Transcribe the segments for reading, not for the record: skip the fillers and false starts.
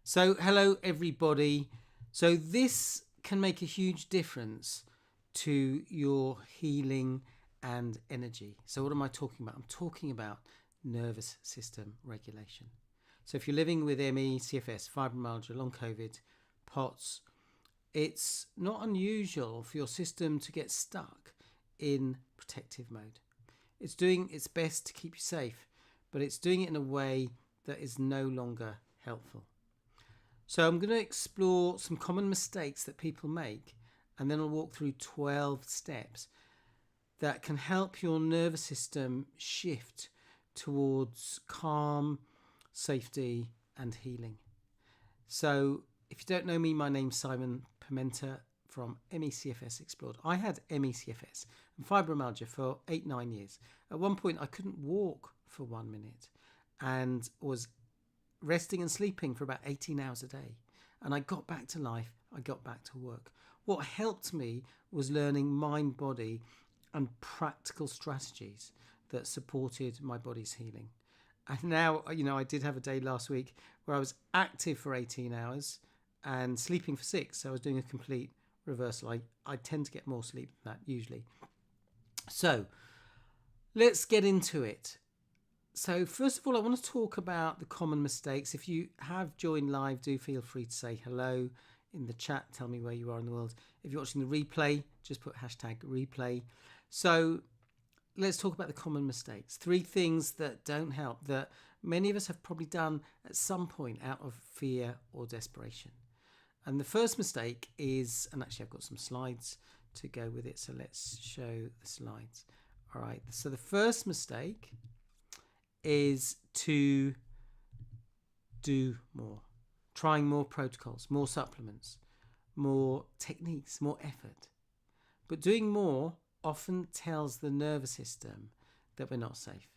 So, hello everybody. So, this can make a huge difference to your healing and energy. So, what am I talking about? I'm talking about nervous system regulation. So, if you're living with ME, CFS, fibromyalgia, long COVID, POTS, it's not unusual for your system to get stuck in protective mode. It's doing its best to keep you safe, but it's doing it in a way that is no longer helpful. So I'm going to explore some common mistakes that people make, and then I'll walk through 12 steps that can help your nervous system shift towards calm, safety, and healing. So if you don't know me, my name's Simon Pimenta from MECFS Explored. I had MECFS and fibromyalgia for 8-9 years. At one point I couldn't walk for 1 minute and was resting and sleeping for about 18 hours a day. And I got back to life, I got back to work. What helped me was learning mind, body and practical strategies that supported my body's healing. And now, I did have a day last week where I was active for 18 hours and sleeping for 6. So I was doing a complete reversal. I tend to get more sleep than that usually. So let's get into it. So first of all, I want to talk about the common mistakes. If you have joined live, do feel free to say hello in the chat. Tell me where you are in the world. If you're watching the replay, just put hashtag replay. So let's talk about the common mistakes. 3 things that don't help, that many of us have probably done at some point out of fear or desperation. And the first mistake is, and actually I've got some slides to go with it, so let's show the slides. All right, so the first mistake is to do more, trying more protocols, more supplements, more techniques, more effort. But doing more often tells the nervous system that we're not safe.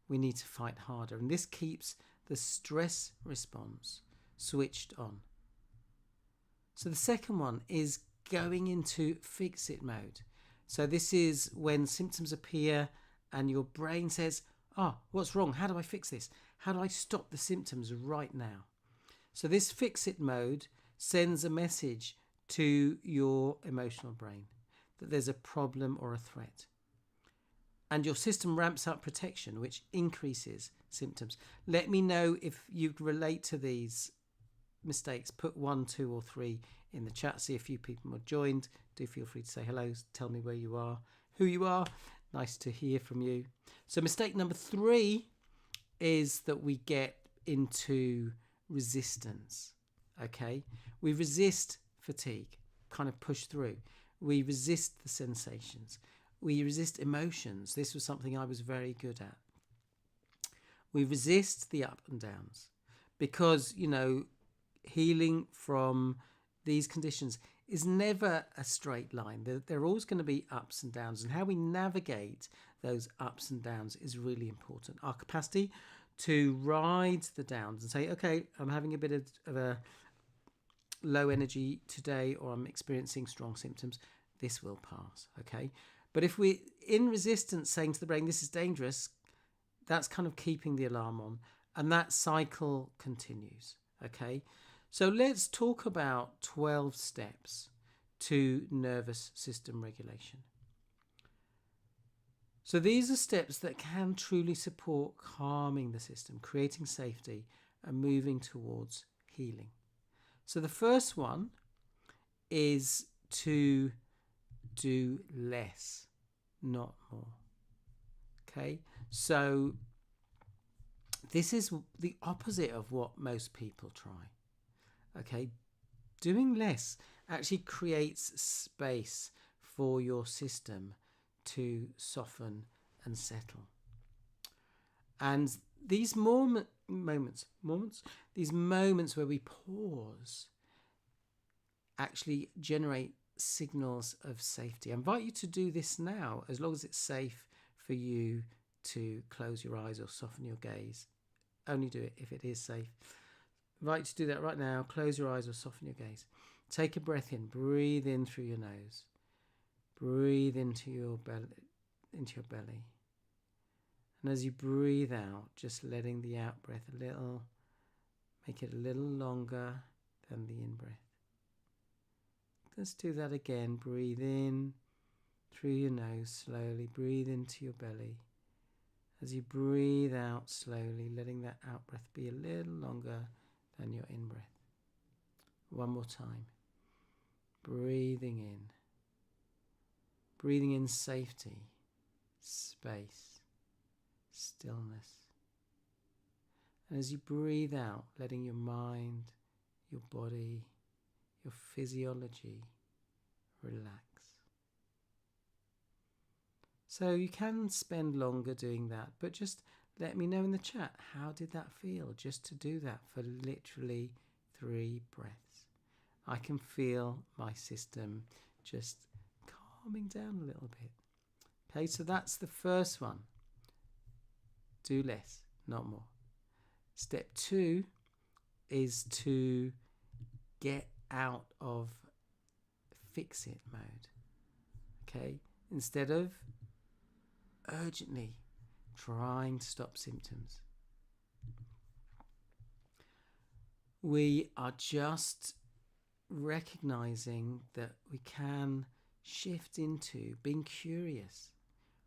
We need to fight harder, and this keeps the stress response switched on. So the second one is going into fix-it mode. So this is when symptoms appear and your brain says, what's wrong? How do I fix this? How do I stop the symptoms right now? So this fix-it mode sends a message to your emotional brain that there's a problem or a threat. And your system ramps up protection, which increases symptoms. Let me know if you relate to these mistakes. Put 1, 2 or 3 in the chat. See a few people have joined. Do feel free to say hello. Tell me where you are, who you are. Nice to hear from you. So mistake number 3 is that we get into resistance. Okay, we resist fatigue, kind of push through. We resist the sensations. We resist emotions. This was something I was very good at. We resist the up and downs because, healing from these conditions is never a straight line. There are always going to be ups and downs, and how we navigate those ups and downs is really important. Our capacity to ride the downs and say, okay, I'm having a bit of a low energy today, or I'm experiencing strong symptoms, this will pass, okay? But if we're in resistance, saying to the brain, this is dangerous, that's kind of keeping the alarm on, and that cycle continues, okay? So let's talk about 12 steps to nervous system regulation. So these are steps that can truly support calming the system, creating safety, and moving towards healing. So the first one is to do less, not more. Okay, so this is the opposite of what most people try. Okay, doing less actually creates space for your system to soften and settle. And these moments where we pause actually generate signals of safety. I invite you to do this now, as long as it's safe for you to close your eyes or soften your gaze. Only do it if it is safe. I invite you to do that right now. Close your eyes or soften your gaze. Take a breath in. Breathe in through your nose. Breathe into your belly. And as you breathe out, just letting the out breath a little, Make it a little longer than the in-breath. Let's do that again. Breathe in through your nose slowly. Breathe into your belly. As you breathe out slowly, letting that out-breath be a little longer than your in-breath. One more time. Breathing in. Breathing in safety, space, stillness. And as you breathe out, letting your mind, your body, your physiology relax. So you can spend longer doing that, but just let me know in the chat, how did that feel just to do that for literally 3 breaths? I can feel my system just calming down a little bit. Okay, so that's the first one. Do less, not more. Step 2 is to get out of fix it mode. Okay, instead of urgently trying to stop symptoms, we are just recognizing that we can shift into being curious.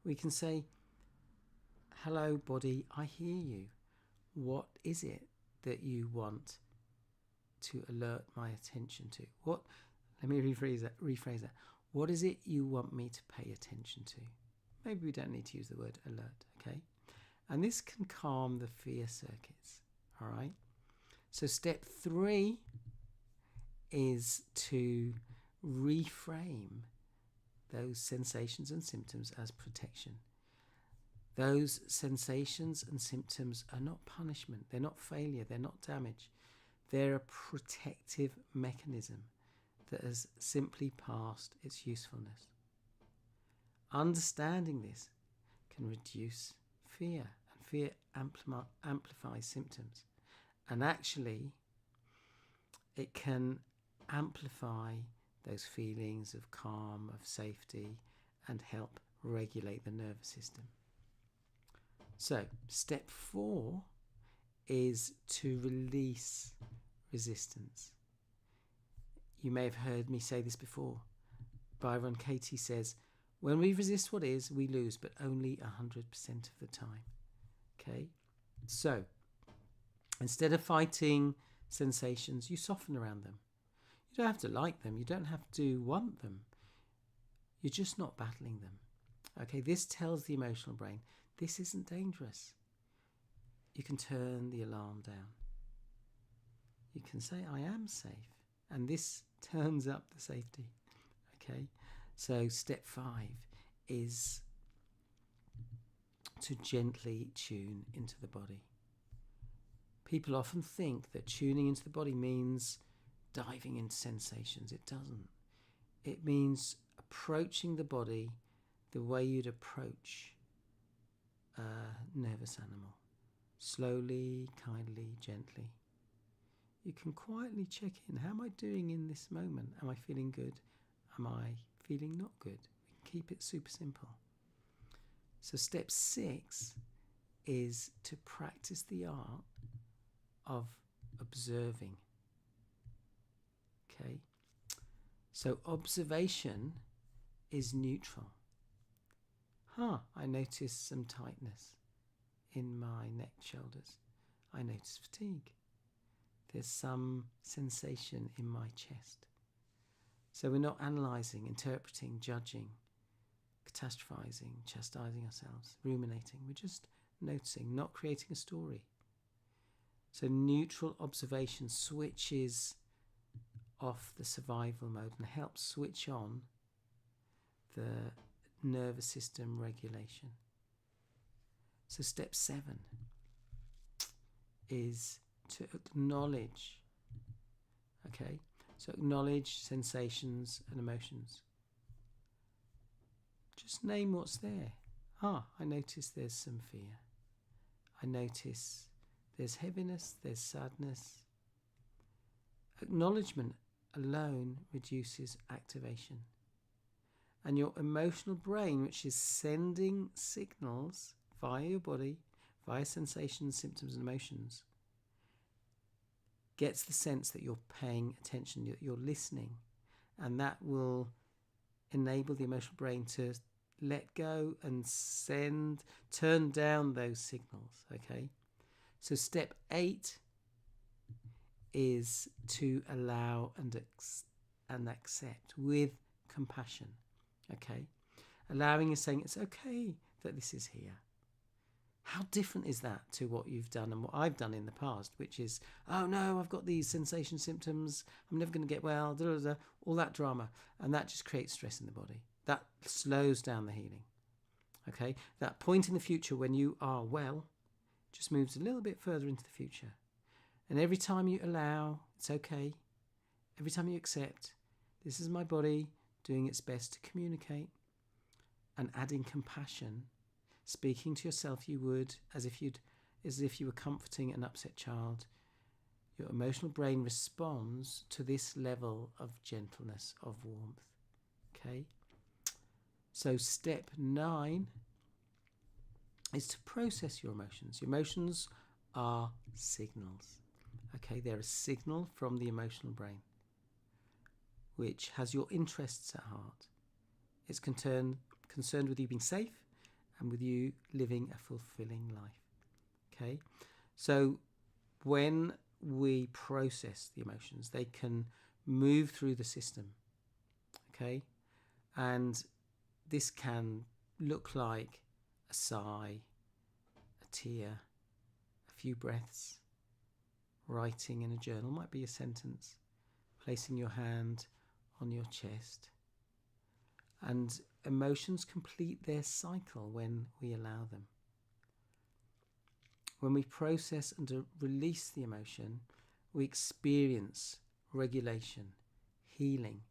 We can say, hello body, I hear you. What is it that you want to alert my attention to? Let me rephrase that. What is it you want me to pay attention to? Maybe we don't need to use the word alert, okay? And this can calm the fear circuits, all right? So step 3 is to reframe those sensations and symptoms as protection. Those sensations and symptoms are not punishment, they're not failure, they're not damage. They're a protective mechanism that has simply passed its usefulness. Understanding this can reduce fear, and fear amplifies symptoms. And actually, it can amplify those feelings of calm, of safety, and help regulate the nervous system. So, step 4 is to release resistance. You may have heard me say this before. Byron Katie says, when we resist what is, we lose, but only 100% of the time. Okay? So, instead of fighting sensations, you soften around them. You don't have to like them. You don't have to want them. You're just not battling them. Okay, this tells the emotional brain, this isn't dangerous. You can turn the alarm down. You can say, I am safe. And this turns up the safety. Okay, so step 5 is to gently tune into the body. People often think that tuning into the body means diving into sensations. It doesn't. It means approaching the body the way you'd approach a nervous animal. Slowly, kindly, gently. You can quietly check in. How am I doing in this moment? Am I feeling good? Am I feeling not good? We can keep it super simple. So step 6 is to practice the art of observing. Okay, so observation is neutral. I notice some tightness in my neck, shoulders. I notice fatigue. There's some sensation in my chest. So we're not analysing, interpreting, judging, catastrophizing, chastising ourselves, ruminating. We're just noticing, not creating a story. So neutral observation switches off the survival mode and helps switch on the nervous system regulation. So step 7 is to acknowledge. Okay, so acknowledge sensations and emotions. Just name what's there. I notice there's some fear. I notice there's heaviness, there's sadness. Acknowledgement alone reduces activation. And your emotional brain, which is sending signals via your body, via sensations, symptoms and emotions, gets the sense that you're paying attention, that you're listening, and that will enable the emotional brain to let go and turn down those signals. Okay, so step 8 is to allow and accept with compassion. Okay, allowing is saying it's okay that this is here. How different is that to what you've done and what I've done in the past, which is, oh no, I've got these sensation symptoms, I'm never going to get well, all that drama. And that just creates stress in the body. That slows down the healing. Okay, that point in the future when you are well just moves a little bit further into the future. And every time you allow, it's okay. Every time you accept, this is my body doing its best to communicate, and adding compassion, speaking to yourself you would as if you were comforting an upset child. Your emotional brain responds to this level of gentleness, of warmth. Okay? So step 9 is to process your emotions. Your emotions are signals. Okay, they're a signal from the emotional brain, which has your interests at heart. It's concerned with you being safe and with you living a fulfilling life. Okay, so when we process the emotions, they can move through the system. Okay, and this can look like a sigh, a tear, a few breaths. Writing in a journal might be a sentence, placing your hand on your chest. And emotions complete their cycle when we allow them. When we process and release the emotion, we experience regulation, healing,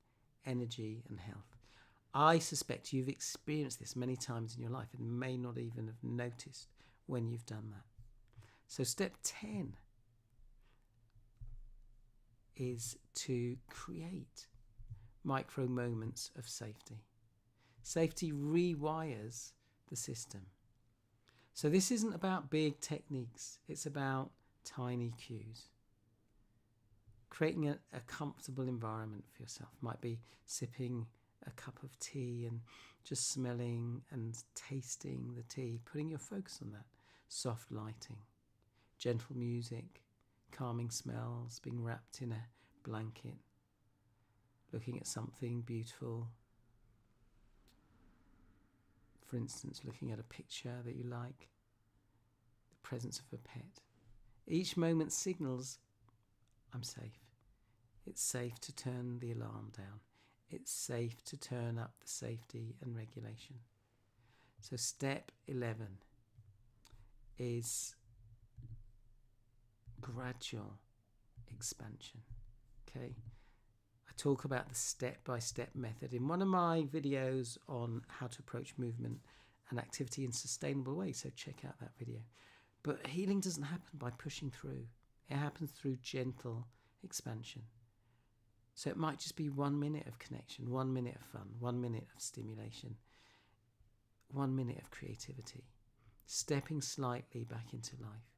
energy and health. I suspect you've experienced this many times in your life and may not even have noticed when you've done that. So step 10 is to create micro moments of safety. Safety rewires the system. So this isn't about big techniques, it's about tiny cues. Creating a comfortable environment for yourself might be sipping a cup of tea and just smelling and tasting the tea, putting your focus on that. Soft lighting, gentle music, calming smells, being wrapped in a blanket, looking at something beautiful. For instance, looking at a picture that you like, the presence of a pet. Each moment signals, I'm safe. It's safe to turn the alarm down. It's safe to turn up the safety and regulation. So step 11 is gradual expansion. Okay, I talk about the step-by-step method in one of my videos on how to approach movement and activity in sustainable ways, so check out that video. But healing doesn't happen by pushing through. It happens through gentle expansion. So it might just be 1 minute of connection, 1 minute of fun, 1 minute of stimulation, 1 minute of creativity, stepping slightly back into life.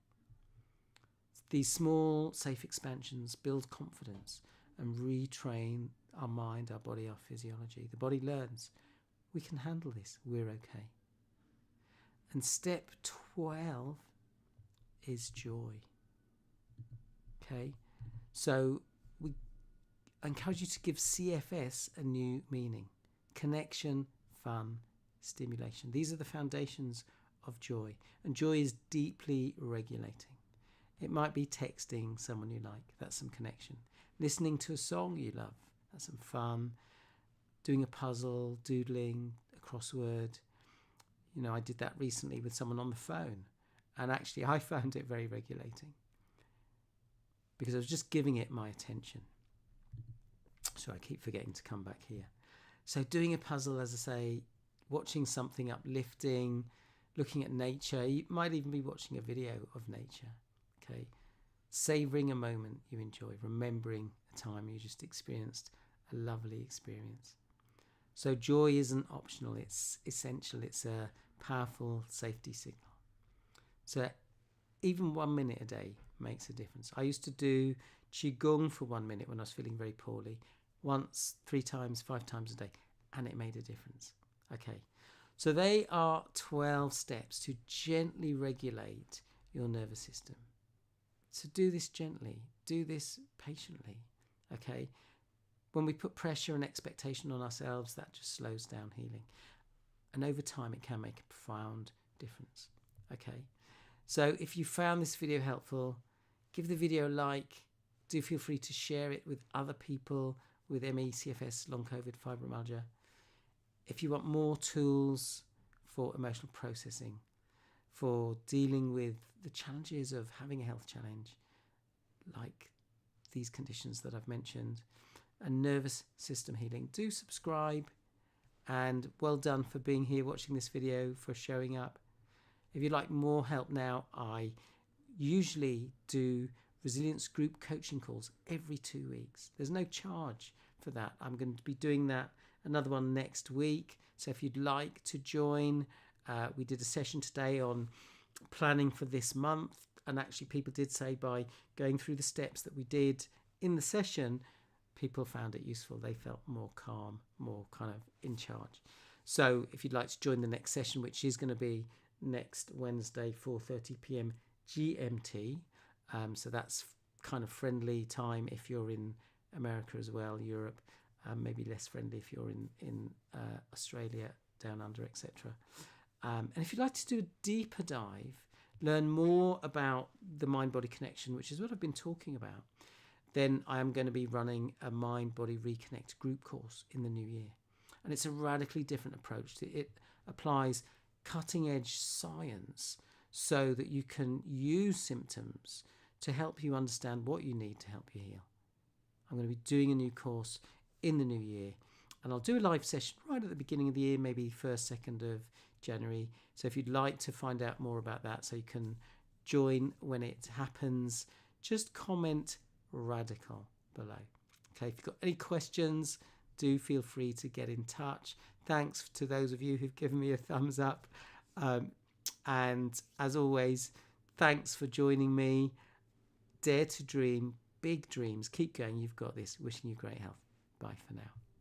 These small, safe expansions build confidence and retrain our mind, our body, our physiology. The body learns, we can handle this, we're okay. And step 12 is joy. Okay, so we encourage you to give CFS a new meaning. Connection, fun, stimulation. These are the foundations of joy. And joy is deeply regulating. It might be texting someone you like, that's some connection. Listening to a song you love, that's some fun. Doing a puzzle, doodling, a crossword. You know, I did that recently with someone on the phone, and actually I found it very regulating because I was just giving it my attention. So I keep forgetting to come back here. So doing a puzzle, as I say, watching something uplifting, looking at nature. You might even be watching a video of nature. Okay, savouring a moment you enjoy, remembering a time you just experienced a lovely experience. So joy isn't optional, it's essential, it's a powerful safety signal. So even 1 minute a day makes a difference. I used to do Qigong for 1 minute when I was feeling very poorly, once, 3 times, 5 times a day, and it made a difference. Okay, so they are 12 steps to gently regulate your nervous system. So do this gently, do this patiently, okay? When we put pressure and expectation on ourselves, that just slows down healing. And over time, it can make a profound difference, okay? So if you found this video helpful, give the video a like. Do feel free to share it with other people with ME, CFS, long COVID, fibromyalgia. If you want more tools for emotional processing, for dealing with the challenges of having a health challenge, like these conditions that I've mentioned, and nervous system healing, do subscribe. And well done for being here watching this video, for showing up. If you'd like more help now, I usually do resilience group coaching calls every 2 weeks. There's no charge for that. I'm going to be doing that, another one next week. So if you'd like to join, we did a session today on planning for this month. And actually people did say by going through the steps that we did in the session, people found it useful. They felt more calm, more kind of in charge. So if you'd like to join the next session, which is going to be next Wednesday, 4:30 p.m. GMT. So that's kind of friendly time if you're in America as well, Europe, maybe less friendly if you're in Australia, down under, etc. And if you'd like to do a deeper dive, learn more about the mind-body connection, which is what I've been talking about, then I am going to be running a Mind-Body Reconnect group course in the new year. And it's a radically different approach. It applies cutting-edge science so that you can use symptoms to help you understand what you need to help you heal. I'm going to be doing a new course in the new year, and I'll do a live session right at the beginning of the year, maybe 1st, 2nd of January. So if you'd like to find out more about that, so you can join when it happens, just comment radical below. Okay, if you've got any questions, do feel free to get in touch. Thanks to those of you who've given me a thumbs up. And as always, thanks for joining me. Dare to dream big dreams. Keep going. You've got this. Wishing you great health. Bye for now.